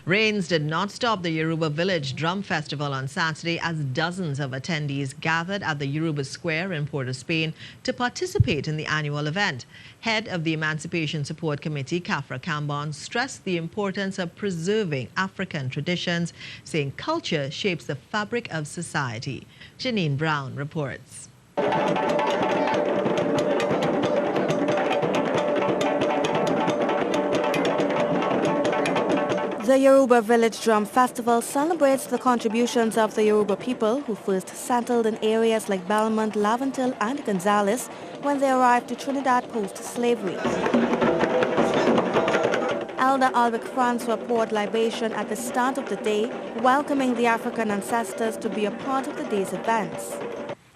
Rains did not stop the Yoruba Village Drum Festival on Saturday as dozens of attendees gathered at the Yoruba Square in Port of Spain to participate in the annual event. Head of the Emancipation Support Committee, Khafra Kambon, stressed the importance of preserving African traditions, saying culture shapes the fabric of society. Janine Browne reports. The Yoruba Village Drum Festival celebrates the contributions of the Yoruba people who first settled in areas like Belmont, Laventil and Gonzales when they arrived to Trinidad post-slavery. Elder Albert Francois poured libation at the start of the day, welcoming the African ancestors to be a part of the day's events.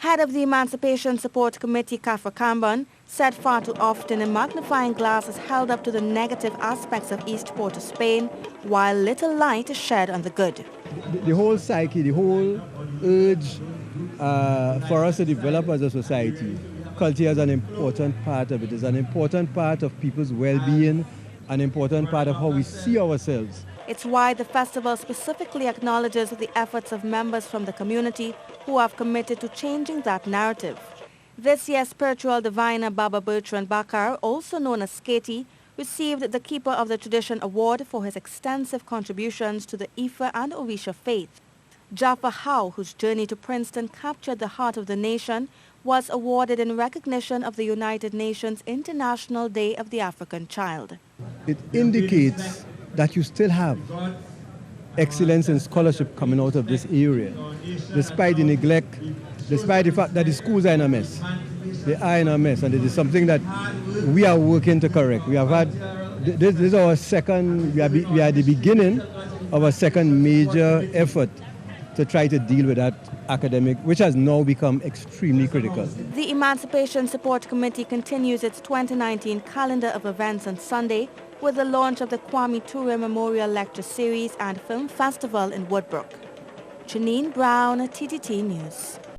Head of the Emancipation Support Committee, Khafra Kambon, said far too often a magnifying glass is held up to the negative aspects of East Port of Spain, while little light is shed on the good. The whole psyche, the whole urge for us to develop as a society, culture is an important part of it. It's an important part of people's well-being, an important part of how we see ourselves. It's why the festival specifically acknowledges the efforts of members from the community who have committed to changing that narrative. This year's spiritual diviner Baba Bertrand Bakar, also known as Skati, received the Keeper of the Tradition Award for his extensive contributions to the Ifa and Orisha faith. Jaffa Howe, whose journey to Princeton captured the heart of the nation, was awarded in recognition of the United Nations International Day of the African Child. It indicates that you still have excellence in scholarship coming out of this area, despite the neglect, despite the fact that the schools are in a mess. They are in a mess, and it is something that we are working to correct. We have had, this is our second, we are at the beginning of a second major effort to try to deal with that academic, which has now become extremely critical. The Emancipation Support Committee continues its 2019 calendar of events on Sunday with the launch of the Kwame Ture Memorial Lecture Series and Film Festival in Woodbrook. Janine Browne, TTT News.